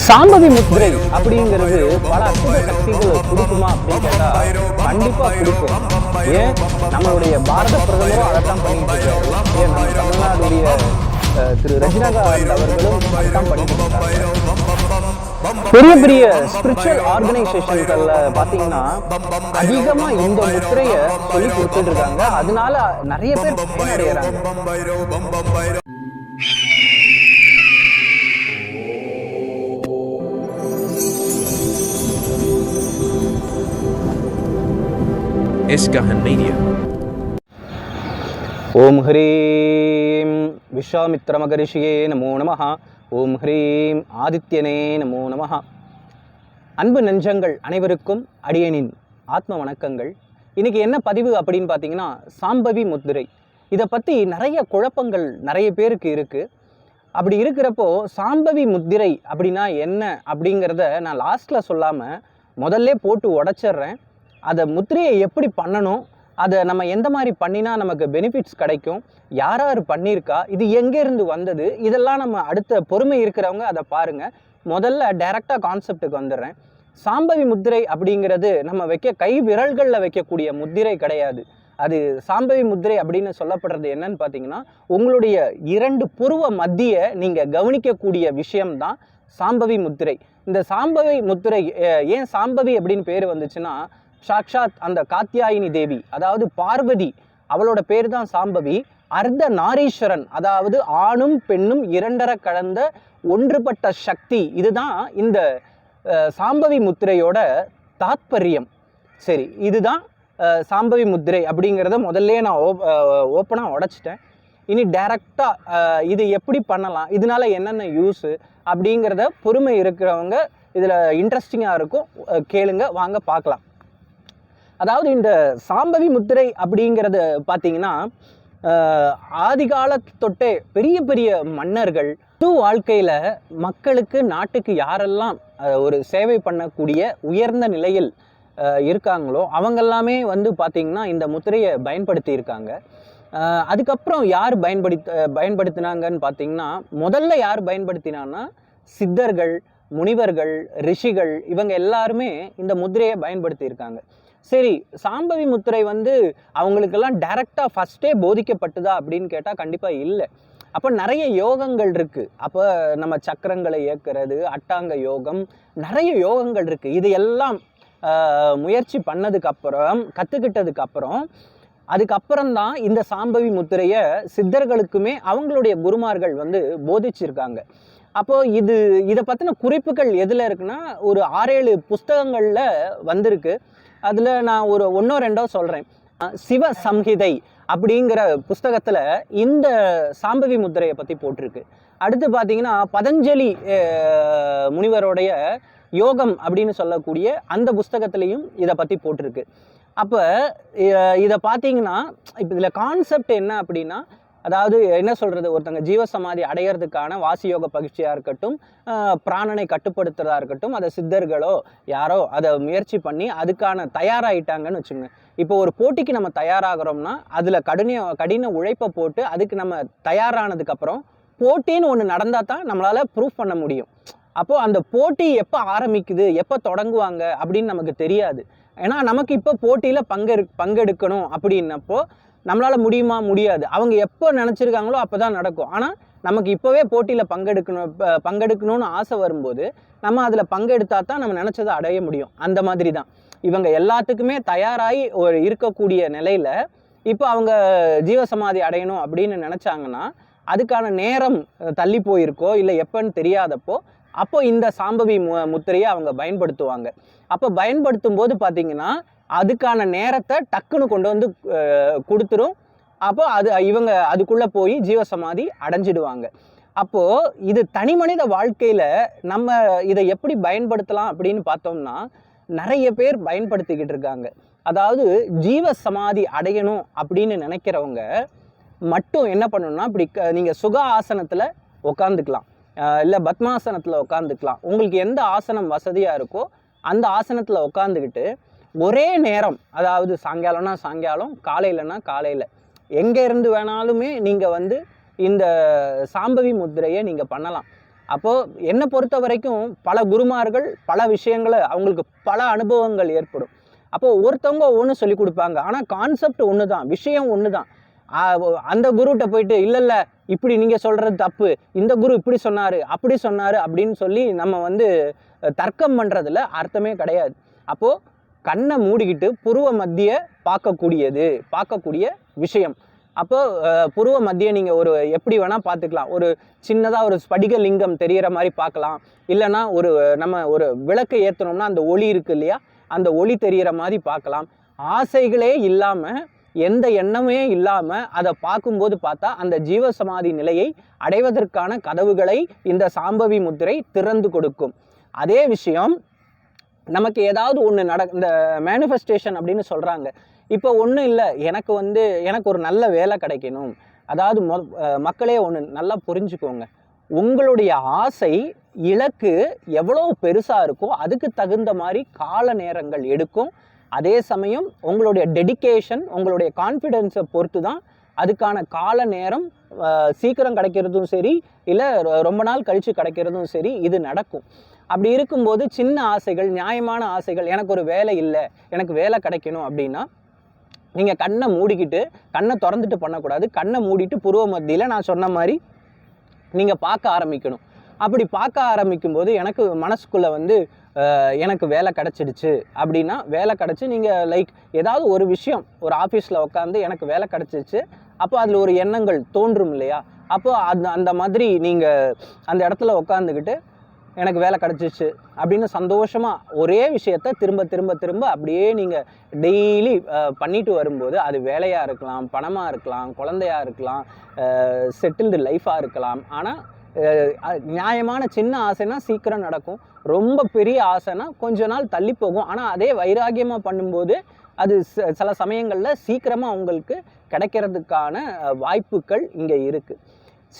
சாம்பவி முத்திரை அப்படிங்கிறது பல அற்புத சக்திகள் கொடுக்குமா அப்படின்னு கேட்டா கண்டிப்பா கொடுக்கும். ஏன் நம்மளுடைய பாரத பிரதமரும் அதைத்தான் பண்ணிட்டு இருக்காரு. ஏன் நம்ம தமிழ்நாடுடைய திரு ரஜினிகாந்த் அவர்களும் அதைத்தான் பண்ணிட்டு இருக்காங்க. பெரிய பெரிய ஸ்பிரிச்சுவல் ஆர்கனைசேஷன்கள்ல பாத்தீங்கன்னா அதிகமா இந்த முத்திரைய சொல்லி கொடுத்துட்டு இருக்காங்க. அதனால நிறைய பேர் பயனடைகிறாங்க. Eskahan Media. ஓம் ஹ்ரீம் விஸ்வாமித்ர மகரிஷியே நமோ நமஹ. ஓம் ஹ்ரீம் ஆதித்யனே நமோ நமஹ. அன்பு நெஞ்சங்கள் அனைவருக்கும் அடியனின் ஆத்ம வணக்கங்கள். இன்னைக்கு என்ன பதிவு அப்படின்னு பார்த்தீங்கன்னா சாம்பவி முத்திரை. இதை பற்றி நிறைய குழப்பங்கள் நிறைய பேருக்கு இருக்குது. அப்படி இருக்கிறப்போ சாம்பவி முத்திரை அப்படின்னா என்ன அப்படிங்கிறத நான் லாஸ்ட்டில் சொல்லாமல் முதல்ல போட்டு உடச்சிட்றேன். அதை முத்திரையை எப்படி பண்ணணும், அதை நம்ம எந்த மாதிரி பண்ணினா நமக்கு பெனிஃபிட்ஸ் கிடைக்கும், யார் யார் பண்ணியிருக்கா, இது எங்கேருந்து வந்தது, இதெல்லாம் நம்ம அடுத்த பொறுமை இருக்கிறவங்க அதை பாருங்கள். முதல்ல டைரெக்டாக கான்செப்டுக்கு வந்துடுறேன். சாம்பவி முத்திரை அப்படிங்கிறது நம்ம கை விரல்களில் வைக்கக்கூடிய முத்திரை கிடையாது. அது சாம்பவி முத்திரை அப்படின்னு சொல்லப்படுறது என்னன்னு பார்த்தீங்கன்னா உங்களுடைய 2 புருவ மத்திய நீங்கள் கவனிக்கக்கூடிய விஷயம்தான் சாம்பவி முத்திரை. இந்த சாம்பவி முத்திரை ஏன் சாம்பவி அப்படின்னு பேர் வந்துச்சுன்னா சாக்ஷாத் அந்த காத்யாயினி தேவி, அதாவது பார்வதி, அவளோட பேர் தான் சாம்பவி. அர்த்த நாரீஸ்வரன், அதாவது ஆணும் பெண்ணும் 2 கலந்த ஒன்றுபட்ட சக்தி. இதுதான் இந்த சாம்பவி முத்திரையோட தாத்பரியம். சரி, இதுதான் சாம்பவி முத்திரை அப்படிங்கிறத முதல்ல நான் ஓப்பனாக உடைச்சிட்டேன். இனி டைரக்டாக இது எப்படி பண்ணலாம், இதனால என்னென்ன யூஸு அப்படிங்கிறத பொறுமை இருக்கிறவங்க இதில் இன்ட்ரெஸ்டிங்காக இருக்கும், கேளுங்க, வாங்க பார்க்கலாம். அதாவது இந்த சாம்பவி முத்திரை அப்படிங்கிறது பார்த்தீங்கன்னா ஆதி காலத்து தொட்டே பெரிய பெரிய மன்னர்கள் வாழ்க்கையில் மக்களுக்கு நாட்டுக்கு யாரெல்லாம் ஒரு சேவை பண்ணக்கூடிய உயர்ந்த நிலையில் இருக்காங்களோ அவங்கெல்லாமே வந்து பார்த்திங்கன்னா இந்த முத்திரையை பயன்படுத்தி இருக்காங்க. அதுக்கப்புறம் யார் பயன்படுத்தினாங்கன்னு பார்த்தீங்கன்னா முதல்ல யார் பயன்படுத்தினான்னா சித்தர்கள், முனிவர்கள், ரிஷிகள், இவங்க எல்லாருமே இந்த முத்திரையை பயன்படுத்தி இருக்காங்க. சரி, சாம்பவி முத்திரை வந்து அவங்களுக்கெல்லாம் டைரெக்டாக ஃபஸ்ட்டே போதிக்கப்பட்டதா அப்படின்னு கேட்டால் கண்டிப்பாக இல்லை. அப்போ நிறைய யோகங்கள் இருக்குது. அப்போ நம்ம சக்கரங்களை இயக்கிறது, அட்டாங்க யோகம், நிறைய யோகங்கள் இருக்குது. இது எல்லாம் முயற்சி பண்ணதுக்கப்புறம் கற்றுக்கிட்டதுக்கப்புறம் அதுக்கப்புறம்தான் இந்த சாம்பவி முத்திரையை சித்தர்களுக்குமே அவங்களுடைய குருமார்கள் வந்து போதிச்சிருக்காங்க. அப்போது இதை பற்றின குறிப்புகள் எதில் இருக்குன்னா ஒரு 6-7 புஸ்தகங்களில் வந்திருக்கு. அதில் நான் ஒரு 1-2 சொல்கிறேன். சிவ சம்ஹிதை அப்படிங்கிற புஸ்தகத்தில் இந்த சாம்பவி முத்திரையை பற்றி போட்டிருக்கு. அடுத்து பார்த்தீங்கன்னா பதஞ்சலி முனிவருடைய யோகம் அப்படின்னு சொல்லக்கூடிய அந்த புஸ்தகத்திலையும் இதை பற்றி போட்டிருக்கு. அப்போ இதை பார்த்தீங்கன்னா இப்போ இதில் கான்செப்ட் என்ன அப்படின்னா, அதாவது என்ன சொல்கிறது, ஒருத்தங்க ஜீவசமாதி அடையிறதுக்கான வாசியோக பயிற்சியாக இருக்கட்டும், பிராணனை கட்டுப்படுத்துறதா இருக்கட்டும், அதை சித்தர்களோ யாரோ அதை முயற்சி பண்ணி அதுக்கான தயாராகிட்டாங்கன்னு வச்சுங்க. இப்போ ஒரு போட்டிக்கு நம்ம தயாராகிறோம்னா அதில் கடின உழைப்பை போட்டு அதுக்கு நம்ம தயாரானதுக்கப்புறம் போட்டின்னு ஒன்று நடந்தால் தான் நம்மளால் ப்ரூஃப் பண்ண முடியும். அப்போது அந்த போட்டி எப்போ ஆரம்பிக்குது, எப்போ தொடங்குவாங்க அப்படின்னு நமக்கு தெரியாது. ஏன்னா நமக்கு இப்போ போட்டியில் பங்கெடுக்கணும் அப்படின்னப்போ நம்மளால் முடியாது. அவங்க எப்போ நினச்சிருக்காங்களோ அப்போ தான் நடக்கும். ஆனால் நமக்கு இப்போவே போட்டியில் பங்கெடுக்கணும்னு ஆசை வரும்போது நம்ம அதில் பங்கெடுத்தா தான் நம்ம நினச்சதை அடைய முடியும். அந்த மாதிரி தான் இவங்க எல்லாத்துக்குமே தயாராகி இருக்கக்கூடிய நிலையில் இப்போ அவங்க ஜீவசமாதி அடையணும் அப்படின்னு நினச்சாங்கன்னா அதுக்கான நேரம் தள்ளி போயிருக்கோ இல்லை எப்போன்னு தெரியாதப்போ அப்போ இந்த சாம்பவி முத்திரையை அவங்க பயன்படுத்துவாங்க. அப்போ பயன்படுத்தும் போது பார்த்தீங்கன்னா அதுக்கான நேரத்தை டக்குன்னு கொண்டு வந்து கொடுத்துரும். அப்போ இவங்க அதுக்குள்ளே போய் ஜீவசமாதி அடைஞ்சிடுவாங்க. அப்போது இது தனி மனித வாழ்க்கையில் நம்ம இதை எப்படி பயன்படுத்தலாம் அப்படின்னு பார்த்தோம்னா நிறைய பேர் பயன்படுத்திக்கிட்டு இருக்காங்க. அதாவது ஜீவசமாதி அடையணும் அப்படின்னு நினைக்கிறவங்க மட்டும் என்ன பண்ணணும்னா, இப்படி நீங்கள் சுக ஆசனத்தில் உட்காந்துக்கலாம், இல்லை பத்மாசனத்தில் உட்காந்துக்கலாம். உங்களுக்கு எந்த ஆசனம் வசதியாக இருக்கோ அந்த ஆசனத்தில் உட்காந்துக்கிட்டு ஒரே நேரம், அதாவது சாயங்காலம்னா சாயங்காலம், காலையிலனா காலையில், எங்கே இருந்து வேணாலுமே நீங்கள் வந்து இந்த சாம்பவி முத்திரையை நீங்கள் பண்ணலாம். அப்போது என்னை பொறுத்த வரைக்கும் பல குருமார்கள் பல விஷயங்களை அவங்களுக்கு பல அனுபவங்கள் ஏற்படும். அப்போது ஒருத்தவங்க ஒன்று சொல்லி கொடுப்பாங்க, ஆனால் கான்செப்ட் ஒன்று தான், விஷயம் ஒன்று தான். அந்த குருகிட்ட போயிட்டு இல்லை இப்படி நீங்கள் சொல்கிறது தப்பு, இந்த குரு இப்படி சொன்னார் அப்படி சொன்னார் அப்படின்னு சொல்லி நம்ம வந்து தர்க்கம் பண்ணுறதுல அர்த்தமே கிடையாது. அப்போது கண்ணை மூடிக்கிட்டு புருவ மத்திய பார்க்கக்கூடிய விஷயம். அப்போது புருவ மத்திய நீங்கள் ஒரு எப்படி வேணால் பார்த்துக்கலாம். ஒரு சின்னதாக ஒரு ஸ்படிக லிங்கம் தெரிகிற மாதிரி பார்க்கலாம். இல்லைன்னா நம்ம ஒரு விளக்கை ஏற்றணும்னா அந்த ஒளி இருக்குது இல்லையா, அந்த ஒளி தெரிகிற மாதிரி பார்க்கலாம். ஆசைகளே இல்லாமல், எந்த எண்ணமே இல்லாமல் அதை பார்க்கும்போது பார்த்தா அந்த ஜீவசமாதி நிலையை அடைவதற்கான கதவுகளை இந்த சாம்பவி முத்திரை திறந்து கொடுக்கும். அதே விஷயம் நமக்கு ஏதாவது ஒன்று இந்த மேனிஃபெஸ்டேஷன் அப்படின்னு சொல்கிறாங்க. இப்போ ஒன்றும் இல்லை, எனக்கு ஒரு நல்ல வேலை கிடைக்கணும். அதாவது மக்களே ஒன்று நல்லா புரிஞ்சுக்கோங்க, உங்களுடைய ஆசை இலக்கு எவ்வளோ பெருசாக இருக்கோ அதுக்கு தகுந்த மாதிரி கால நேரங்கள் எடுக்கும். அதே சமயம் உங்களுடைய டெடிகேஷன், உங்களுடைய கான்ஃபிடென்ஸை பொறுத்து தான் அதுக்கான கால நேரம் சீக்கிரம் கிடைக்கிறதும் சரி, இல்லை ரொம்ப நாள் கழித்து கிடைக்கிறதும் சரி, இது நடக்கும். அப்படி இருக்கும்போது சின்ன ஆசைகள், நியாயமான ஆசைகள், எனக்கு ஒரு வேலை இல்லை, எனக்கு வேலை கிடைக்கணும் அப்படின்னா நீங்கள் கண்ணை திறந்துட்டு பண்ணக்கூடாது. கண்ணை மூடிட்டு புருவ மத்தியில் நான் சொன்ன மாதிரி நீங்கள் பார்க்க ஆரம்பிக்கணும். அப்படி பார்க்க ஆரம்பிக்கும்போது எனக்கு மனசுக்குள்ளே வந்து எனக்கு வேலை கிடச்சிடுச்சு அப்படின்னா, வேலை கிடச்சி நீங்கள் ஏதாவது ஒரு விஷயம் ஒரு ஆஃபீஸில் உட்காந்து எனக்கு வேலை கிடச்சிடுச்சு, அப்போ அதில் ஒரு எண்ணங்கள் தோன்றும் இல்லையா, அப்போ அந்த மாதிரி நீங்கள் அந்த இடத்துல உட்காந்துக்கிட்டு எனக்கு வேலை கிடச்சிச்சு அப்படின்னு சந்தோஷமாக ஒரே விஷயத்த திரும்ப திரும்ப திரும்ப அப்படியே நீங்கள் டெய்லி பண்ணிட்டு வரும்போது, அது வேலையாக இருக்கலாம், பணமாக இருக்கலாம், குழந்தையாக இருக்கலாம், செட்டில்டு லைஃபாக இருக்கலாம். ஆனால் நியாயமான சின்ன ஆசைனா சீக்கிரம் நடக்கும், ரொம்ப பெரிய ஆசைனா கொஞ்ச நாள் தள்ளி போகும். ஆனால் அதே வைராகியமாக பண்ணும்போது அது சில சமயங்களில் சீக்கிரமாக உங்களுக்கு கிடைக்கிறதுக்கான வாய்ப்புகள் இங்கே இருக்குது.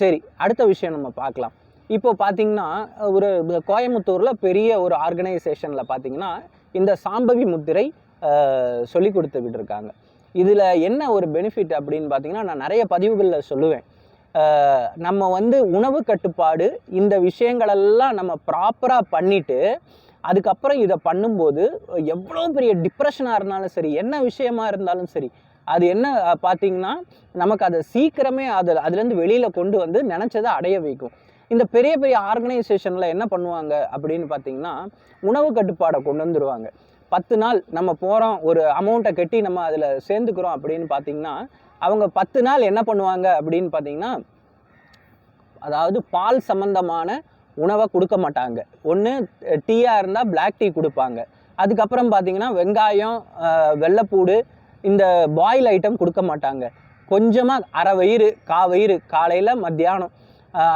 சரி, அடுத்த விஷயம் நம்ம பார்க்கலாம். இப்போ பார்த்திங்கன்னா ஒரு கோயம்புத்தூரில் பெரிய ஒரு ஆர்கனைசேஷனில் பார்த்திங்கன்னா இந்த சாம்பவி முத்திரை சொல்லி கொடுத்துக்கிட்டு இருக்காங்க. இதில் என்ன ஒரு பெனிஃபிட் அப்படின்னு பார்த்திங்கன்னா, நான் நிறைய பதிவுகளில் சொல்லுவேன், நம்ம வந்து உணவு கட்டுப்பாடு இந்த விஷயங்களெல்லாம் நம்ம ப்ராப்பராக பண்ணிவிட்டு அதுக்கப்புறம் இதை பண்ணும்போது எவ்வளோ பெரிய டிப்ரெஷனாக இருந்தாலும் சரி, என்ன விஷயமா இருந்தாலும் சரி, அது என்ன பார்த்திங்கன்னா நமக்கு அதை சீக்கிரமே அதுலேருந்து வெளியில் கொண்டு வந்து நினச்சதை அடைய வைக்கும். இந்த பெரிய பெரிய ஆர்கனைசேஷனில் என்ன பண்ணுவாங்க அப்படின்னு பார்த்திங்கன்னா, உணவு கட்டுப்பாடை கொண்டு வந்துடுவாங்க. 10 நாள் நம்ம போகிறோம், ஒரு அமௌண்ட்டை கட்டி நம்ம அதில் சேர்ந்துக்கிறோம் அப்படின்னு பார்த்திங்கன்னா, அவங்க 10 நாள் என்ன பண்ணுவாங்க அப்படின்னு பார்த்திங்கன்னா, அதாவது பால் சம்பந்தமான உணவை கொடுக்க மாட்டாங்க. ஒன்று டீயாக இருந்தால் பிளாக் டீ கொடுப்பாங்க. அதுக்கப்புறம் பார்த்திங்கன்னா வெங்காயம், வெள்ளைப்பூடு, இந்த பாயில் ஐட்டம் கொடுக்க மாட்டாங்க. கொஞ்சமாக அரை வயிறு, வயிறு காலையில் மத்தியானம்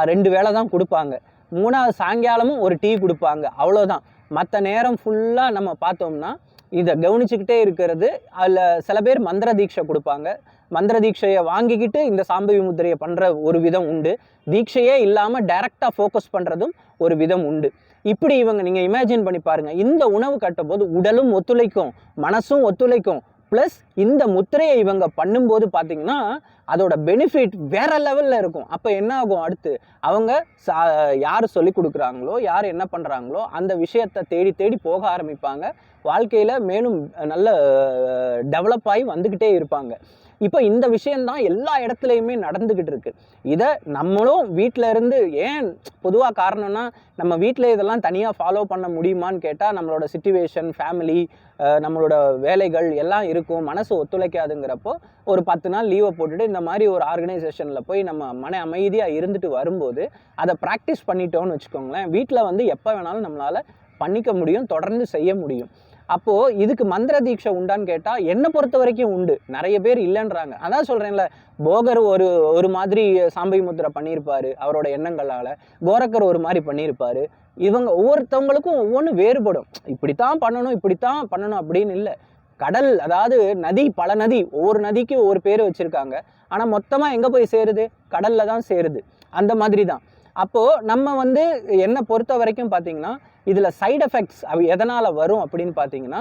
2 வேளை தான் கொடுப்பாங்க. 3வது சாயங்காலமும் ஒரு டீ கொடுப்பாங்க, அவ்வளோதான். மற்ற நேரம் ஃபுல்லாக நம்ம பார்த்தோம்னா இதை கவனிச்சுக்கிட்டே இருக்கிறது. அதில் சில பேர் மந்திர தீட்சை கொடுப்பாங்க. மந்திர தீட்சையை வாங்கிக்கிட்டு இந்த சாம்பவி முத்திரையை பண்ணுற ஒரு விதம் உண்டு. தீட்சையே இல்லாமல் டைரெக்டாக ஃபோக்கஸ் பண்ணுறதும் ஒரு விதம் உண்டு. இப்படி நீங்கள் இமேஜின் பண்ணி பாருங்கள், இந்த உணவு கட்டும்போது உடலும் ஒத்துழைக்கும், மனசும் ஒத்துழைக்கும். ப்ளஸ் இந்த முத்திரையை இவங்க பண்ணும்போது பார்த்திங்கன்னா அதோட பெனிஃபிட் வேறு லெவலில் இருக்கும். அப்போ என்ன ஆகும், அடுத்து அவங்க யார் சொல்லி கொடுக்குறாங்களோ, யார் என்ன பண்ணுறாங்களோ அந்த விஷயத்தை தேடி தேடி போக ஆரம்பிப்பாங்க. வாழ்க்கையில் மேலும் நல்ல டெவலப் ஆகி வந்துக்கிட்டே இருப்பாங்க. இப்போ இந்த விஷயந்தான் எல்லா இடத்துலையுமே நடந்துக்கிட்டு இருக்குது. இதை நம்மளும் வீட்டில் இருந்து, ஏன் பொதுவாக காரணம்னா நம்ம வீட்டில் இதெல்லாம் தனியாக ஃபாலோ பண்ண முடியுமான்னு கேட்டால் நம்மளோட சிச்சுவேஷன், ஃபேமிலி, நம்மளோட வேலைகள் எல்லாம் இருக்கும், மனசு ஒத்துழைக்காதுங்கிறப்போ ஒரு 10 நாள் லீவை போட்டுட்டு இந்த மாதிரி ஒரு ஆர்கனைசேஷனில் போய் நம்ம மன அமைதியாக இருந்துட்டு வரும்போது அதை ப்ராக்டிஸ் பண்ணிட்டோன்னு வச்சுக்கோங்களேன், வீட்டில் வந்து எப்போ வேணாலும் நம்மளால் பண்ணிக்க முடியும், தொடர்ந்து செய்ய முடியும். அப்போது இதுக்கு மந்திர தீட்சை உண்டான்னு கேட்டால் என்னை பொறுத்த வரைக்கும் உண்டு, நிறைய பேர் இல்லைன்றாங்க. அதான் சொல்கிறேன்ல, போகர் ஒரு மாதிரி சாம்பவி முத்திரை பண்ணியிருப்பார் அவரோட எண்ணங்களால், கோரக்கர் ஒரு மாதிரி பண்ணியிருப்பார். இவங்க ஒவ்வொருத்தவங்களுக்கும் ஒவ்வொன்று வேறுபடும். இப்படித்தான் பண்ணணும் அப்படின்னு இல்லை. கடல், அதாவது நதி, பல நதி, ஒவ்வொரு நதிக்கு ஒவ்வொரு பேர் வச்சுருக்காங்க. ஆனால் மொத்தமாக எங்கே போய் சேருது, கடலில் தான் சேருது. அந்த மாதிரி தான். அப்போது நம்ம வந்து என்னை பொறுத்த வரைக்கும் பார்த்திங்கன்னா இதில் சைடு எஃபெக்ட்ஸ் எதனால் வரும் அப்படின்னு பார்த்தீங்கன்னா,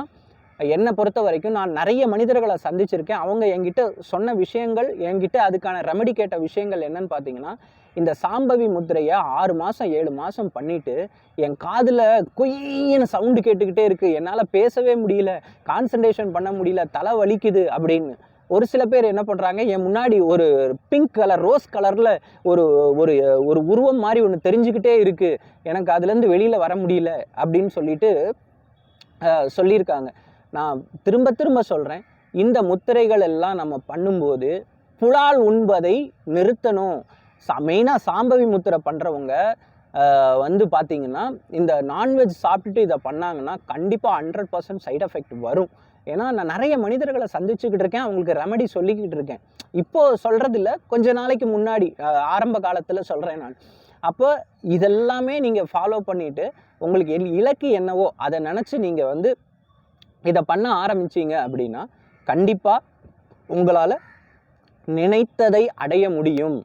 என்னை பொறுத்த வரைக்கும் நான் நிறைய மனிதர்களை சந்திச்சிருக்கேன். அவங்க என்கிட்ட சொன்ன விஷயங்கள், என்கிட்ட அதுக்கான ரெமெடி கேட்ட விஷயங்கள் என்னன்னு பார்த்தீங்கன்னா, இந்த சாம்பவி முத்திரையை 6 மாதம் 7 மாதம் பண்ணிவிட்டு என் காதில் கொய்யின்னு சவுண்டு கேட்டுக்கிட்டே இருக்குது, என்னால் பேசவே முடியல, கான்சன்ட்ரேஷன் பண்ண முடியல, தலை வலிக்குது அப்படின்னு. ஒரு சில பேர் என்ன பண்ணுறாங்க, என் முன்னாடி ஒரு பிங்க் கலர் ரோஸ் கலரில் ஒரு ஒரு ஒரு உருவம் மாதிரி ஒன்று தெரிஞ்சுக்கிட்டே இருக்குது, எனக்கு அதுலேருந்து வெளியில் வர முடியல அப்படின்னு சொல்லியிருக்காங்க. நான் திரும்ப திரும்ப சொல்கிறேன், இந்த முத்திரைகள் எல்லாம் நம்ம பண்ணும்போது புலால் உண்பதை நிறுத்தணும். மெயினாக சாம்பவி முத்திரை பண்ணுறவங்க பார்த்திங்கன்னா இந்த நான்வெஜ் சாப்பிட்டுட்டு இதை பண்ணாங்கன்னா கண்டிப்பாக 100% சைட் எஃபெக்ட் வரும். ஏன்னா நான் நிறைய மனிதர்களை சந்திச்சுக்கிட்டு இருக்கேன், அவங்களுக்கு ரெமெடி சொல்லிக்கிட்டு இருக்கேன். இப்போது சொல்கிறது இல்லை, கொஞ்ச நாளைக்கு முன்னாடி ஆரம்ப காலத்தில் சொல்கிறேன் நான். அப்போ இதெல்லாமே நீங்கள் ஃபாலோ பண்ணிவிட்டு உங்களுக்கு இலக்கு என்னவோ அதை நினச்சி நீங்கள் இதை பண்ண ஆரம்பிச்சிங்க அப்படின்னா கண்டிப்பாக உங்களால் நினைத்ததை அடைய முடியும்.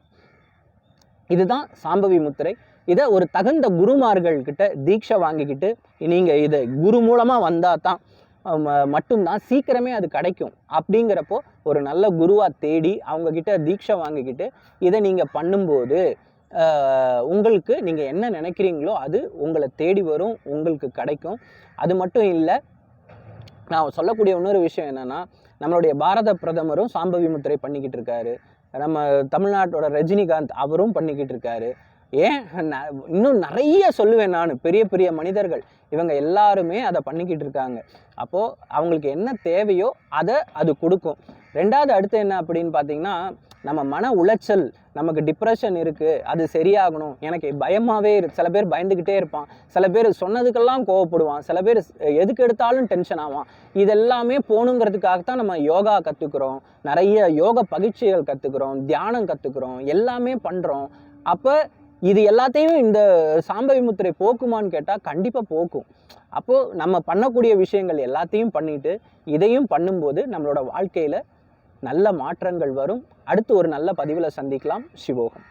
இதுதான் சாம்பவி முத்திரை. இதை ஒரு தகுந்த குருமார்கள்கிட்ட தீட்சை வாங்கிக்கிட்டு நீங்கள் இதை குரு மூலமாக வந்தால் தான் மட்டும்தான் சீக்கிரமே அது கிடைக்கும். அப்படிங்கிறப்போ ஒரு நல்ல குருவாக தேடி அவங்கக்கிட்ட தீட்சை வாங்கிக்கிட்டு இதை நீங்கள் பண்ணும்போது உங்களுக்கு நீங்கள் என்ன நினைக்கிறீங்களோ அது உங்களை தேடி வரும், உங்களுக்கு கிடைக்கும். அது மட்டும் இல்லை, நான் சொல்லக்கூடிய இன்னொரு விஷயம் என்னென்னா, நம்மளுடைய பாரத பிரதமரும் சாம்பவி முத்திரை பண்ணிக்கிட்டு இருக்காரு, நம்ம தமிழ்நாட்டோட ரஜினிகாந்த் அவரும் பண்ணிக்கிட்டு இருக்காரு. ஏன் இன்னும் நிறைய சொல்லுவேன் நான், பெரிய பெரிய மனிதர்கள் இவங்க எல்லாருமே அதை பண்ணிக்கிட்டு இருக்காங்க. அப்போது அவங்களுக்கு என்ன தேவையோ அது கொடுக்கும். ரெண்டாவது அடுத்து என்ன அப்படின்னு பார்த்தீங்கன்னா, நம்ம மன உளைச்சல், நமக்கு டிப்ரெஷன் இருக்குது, அது சரியாகணும், எனக்கு பயமாகவே சில பேர் பயந்துக்கிட்டே இருப்பான், சில பேர் சொன்னதுக்கெல்லாம் கோவப்படுவான், சில பேர் எதுக்கு எடுத்தாலும் டென்ஷன் ஆவான். இதெல்லாமே போகணுங்கிறதுக்காகத்தான் நம்ம யோகா கற்றுக்குறோம், நிறைய யோக பயிற்சிகள் கற்றுக்குறோம், தியானம் கற்றுக்குறோம், எல்லாமே பண்ணுறோம். அப்போ இது எல்லாத்தையும் இந்த சாம்பவி முத்திரை போக்குமான்னு கேட்டால் கண்டிப்பாக போக்கும். அப்போது நம்ம பண்ணக்கூடிய விஷயங்கள் எல்லாத்தையும் பண்ணிவிட்டு இதையும் பண்ணும்போது நம்மளோட வாழ்க்கையில் நல்ல மாற்றங்கள் வரும். அடுத்து ஒரு நல்ல பதிவில் சந்திக்கலாம். சிவோகம்.